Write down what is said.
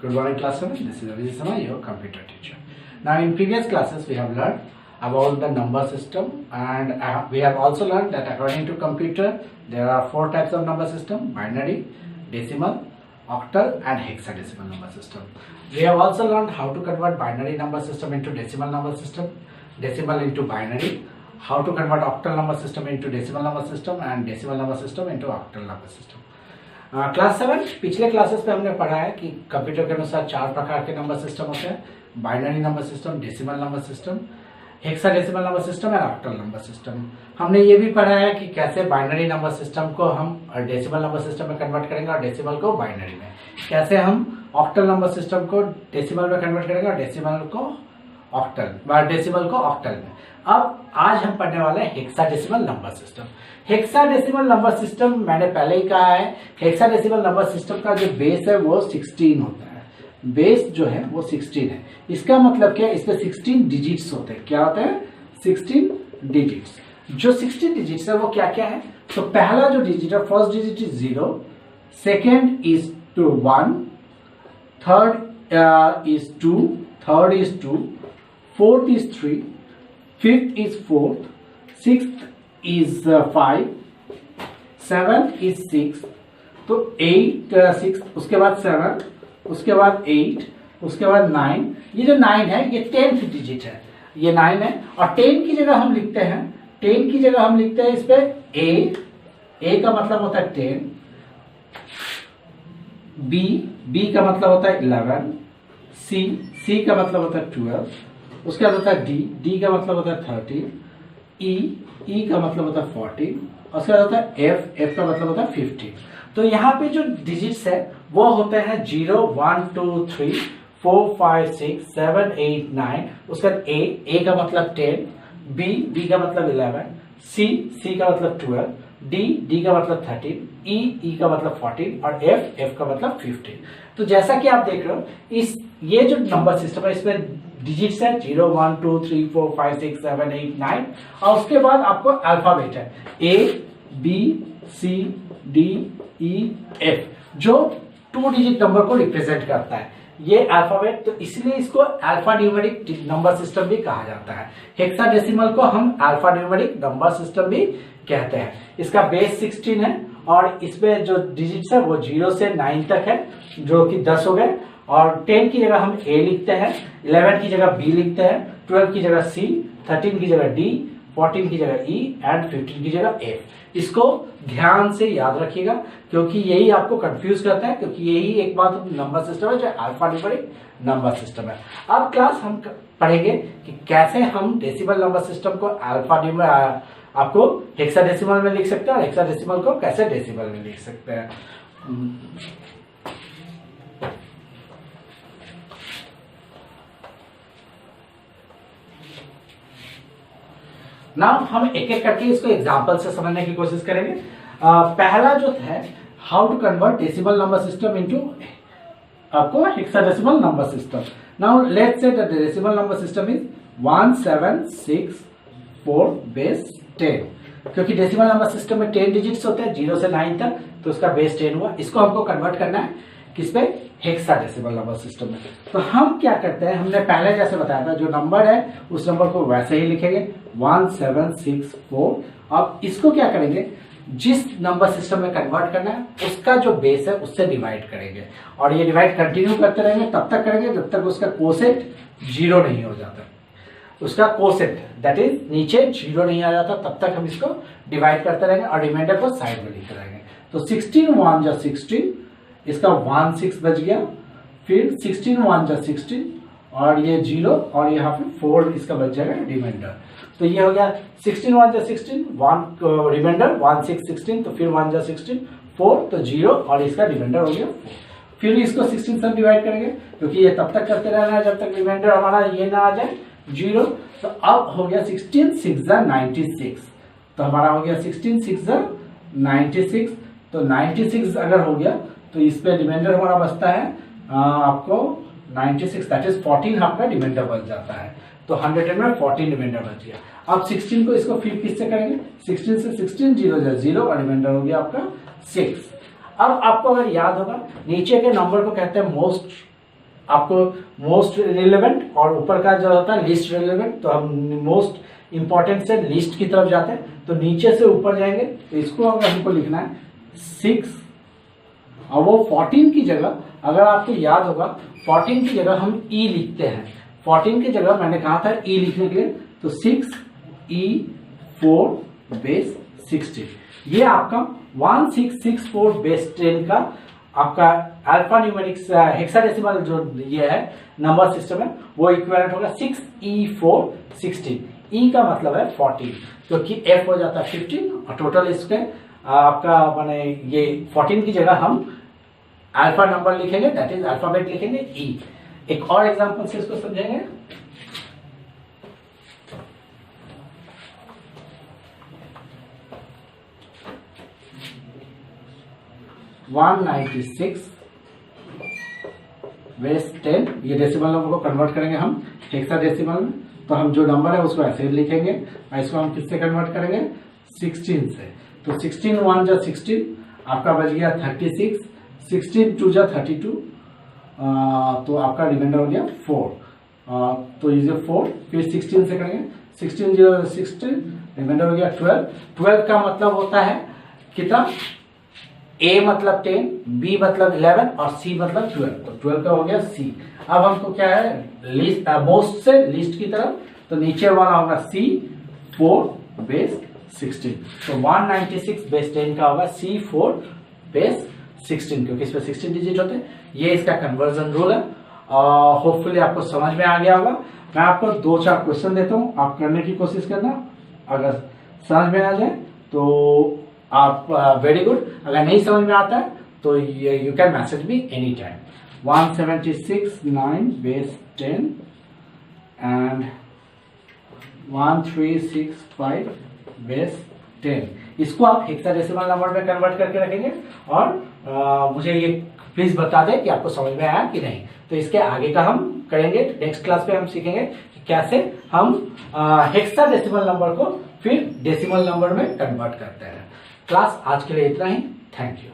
Good morning, class 7. This is Abhijit Sama, your computer teacher. Now, in previous classes, we have learned about the number system, and we have also learned that according to computer, there are 4 types of number system: binary, decimal, octal, and hexadecimal number system. We have also learned how to convert binary number system into decimal number system, decimal into binary, how to convert octal number system into decimal number system, and decimal number system into octal number system. Class 7 पिछले classes पे हमने पढ़ा है कि computer के अनुसार 4 प्रकार के नंबर सिस्टम होते हैं: binary number system, decimal number system, hexadecimal number system और ऑक्टल नंबर सिस्टम। हमने ये भी पढ़ा है कि कैसे बाइनरी नंबर सिस्टम को हम डेसिमल नंबर सिस्टम में कन्वर्ट करेंगे और डेसिमल को बाइनरी में, कैसे हम ऑक्टल नंबर सिस्टम को डेसिमल में कन्वर्ट करेंगे और डेसिमल को ऑक्टल में। अब आज हम पढ़ने वाले हैं hexadecimal number system. Hexadecimal number system मैंने पहले ही कहा है, हेक्साडेसिमल नंबर सिस्टम का जो बेस है वो 16 होता है। बेस जो है वो 16 है। इसका मतलब क्या है? इसमें 16 डिजिट्स होते हैं। क्या होते हैं? 16 डिजिट्स। जो 16 डिजिट्स है वो क्या क्या है? तो पहला जो डिजिट है, first digit is 0, second is 1, third is 2, fourth is 3, fifth is 4, sixth is 5, seventh is 6, तो 8 6, उसके बाद 7, उसके बाद 8, उसके बाद 9। ये जो 9 है ये 10th डिजिट है, ये 9 है। और 10 की जगह हम लिखते हैं, 10 की जगह हम लिखते हैं इस पे A का मतलब होता है 10, B का मतलब होता है 11, C का मतलब होता है 12, उसके बाद होता है D का मतलब होता है 13, E का मतलब होता है 14, और उसके बाद होता है F का मतलब होता है 15। तो यहाँ पे जो डिजिट्स है वो होते हैं 0 1 2 3 4 5 6 7 8 9। उसके बाद A का मतलब 10, B का मतलब 11, C का मतलब 12, D का मतलब 13, E का मतलब 14 और F का मतलब 15। तो जैसा कि आप देख रहे हो ये जो नंबर सिस्टम है इसमें डिजिट्स है 0 1 2 3 4 5 6 7 8 9, और उसके बाद आपको अल्फाबेट है A B C D E F जो 2 डिजिट नंबर को रिप्रेजेंट करता है ये अल्फाबेट। तो इसलिए इसको अल्फा न्यूमेरिक नंबर सिस्टम भी कहा जाता है। हेक्साडेसिमल को हम अल्फा न्यूमेरिक नंबर सिस्टम भी कहते हैं। इसका बेस 16 है और इसमें जो डिजिट्स है वो 0 से 9 तक है, जो कि 10 हो गए। और 10 की जगह हम A लिखते हैं, 11 की जगह B लिखते हैं, 12 की जगह C, 13 की जगह D, 14 की जगह E एंड 15 की जगह F। इसको ध्यान से याद रखिएगा क्योंकि यही आपको कंफ्यूज करता है, क्योंकि यही एक बात नंबर सिस्टम है जो अल्फा न्यूमेरिक नंबर सिस्टम है। अब क्लास हम पढ़ेंगे कि कैसे हम डेसिमल नंबर सिस्टम को अल्फा न्यूमेरिक आपको हेक्साडेसिमल में लिख सकते हैं और हेक्साडेसिमल को कैसे डेसिमल में लिख सकते हैं। नाउ हम एक एक करके इसको एग्जांपल से समझने की कोशिश करेंगे। पहला जो है how to convert decimal number system into आपको hexadecimal number system. Now let's say the decimal number system is 1764 base 10। क्योंकि डेसिमल नंबर सिस्टम में 10 डिजिट्स होते हैं 0 से 9 तक, तो उसका बेस 10 हुआ। इसको हमको कन्वर्ट करना है किस पे? हेक्साडेसिमल नंबर सिस्टम में। तो हम क्या करते हैं, हमने पहले जैसे बताया था जो नंबर है उस नंबर को वैसे ही लिखेंगे 1764। अब इसको क्या करेंगे, जिस नंबर सिस्टम में कन्वर्ट करना है उसका जो बेस है उससे डिवाइड करेंगे, और ये डिवाइड कंटिन्यू करते रहेंगे, तब तक करेंगे जब तक उसका कोसेट 0 नहीं हो जाता। उसका कोसेट दैट इज नीचे 0 नहीं आ जाता, तब तक हम इसको डिवाइड करते रहेंगे और रिमाइंडर को साइड में लिखते रहेंगे। तो 16 1 जा 16, इसका 1 6 बच गया, फिर 16 1 जा 16 और ये 0 और यहाँ पे 4 इसका बच जाएगा रिमाइंडर। तो ये हो गया 16 1 जा 16, 1 रिमाइंडर 1 6 16, तो फिर 1 जा 16 4, तो 0 और इसका रिमाइंडर हो गया 4। फिर इसको 16 से डिवाइड करेंगे क्योंकि ये तब तक करते रहना है जब तक रिमाइंडर हमारा ये ना आ जाए 0। तो अब हो गया 16 6 जा 96, तो हमारा हो गया 16 6 जा 96। तो 96 अगर हो गया तो इस पे रिमाइंडर हमारा बचता है आपको 96, दैट इज 14 आपका रिमाइंडर बच जाता है। तो 100 में 14 रिमाइंडर बच गया। अब 16 को इसको फिर किससे करेंगे, 16 से 16 0 और रिमाइंडर हो गया आपका 6। अब आपको अगर याद होगा नीचे के नंबर को कहते हैं मोस्ट आपको मोस्ट रिलेवेंट और ऊपर का जो होता है लिस्ट रिलेवेंट, तो हम मोस्ट इंपॉर्टेंट से लिस्ट की तरफ जाते हैं, तो नीचे से ऊपर जाएंगे। तो इसको अगर हमको लिखना है 6 और वो 14 की जगह, अगर आपको याद होगा 14 की जगह हम ई लिखते हैं। 14 की जगह मैंने कहा था ई लिखने के लिए, तो 6E4 बेस 16। ये आपका 1664 बेस 10 का आपका अल्फा न्यूमेरिक्स हेक्साडेसिमल जो ये है नंबर सिस्टम है, वो इक्विवेलेंट होगा 6E4 16। ई का मतलब है 14, क्योंकि एफ हो जाता है 15 और टोटल इसके आपका माने ये 14 की जगह हम अल्फा नंबर लिखेंगे, दैट इज अल्फाबेट लिखेंगे ई। एक और एग्जांपल से इसको समझेंगे। वन 96 बेस 10, ये डेसिमल नंबर को कन्वर्ट करेंगे हम हेक्साडेसिमल में, तो हम जो नंबर है उसको ऐसे लिखेंगे और इसको हम किससे कन्वर्ट करेंगे 16 से। तो 16 1 जा 16, आपका बच गया 36, 16 2 जा 32, तो आपका रिमाइंडर हो गया 4। तो ये 4 फिर 16 से करेंगे, 16 0 16, रिमाइंडर हो गया 12। 12 का मतलब होता है कितना, A मतलब 10, B मतलब 11 और C मतलब 12, तो 12 का हो गया C। अब हमको क्या है लिस्ट मोस्ट से लिस्ट की तरफ, तो नीचे वाला होगा C4 बेस 16, तो 196 बेस 10 का होगा C4 बेस 16, क्योंकि इसमें 16 डिजिट होते हैं। ये इसका कन्वर्जन रूल है। होपफुली आपको समझ में आ गया होगा। मैं आपको 2-4 क्वेश्चन देता हूँ, आप करने की कोशिश करना। अगर समझ में आ जाए तो आप वेरी गुड, अगर नहीं समझ में आता है तो you can message me any time. 176 9 base 10 and 1365 base 10, इसको आप हेक्साडेसिमल नंबर में कन्वर्ट करके रखेंगे और मुझे ये प्लीज बता दें कि आपको समझ में आया कि नहीं। तो इसके आगे का हम करेंगे, नेक्स्ट क्लास पे हम सीखेंगे कि कैसे हम हेक्साडेसिमल नंबर को फिर डेसिमल नंबर में कन्वर्ट करते हैं। क्लास आज के लिए इतना ही, थैंक यू।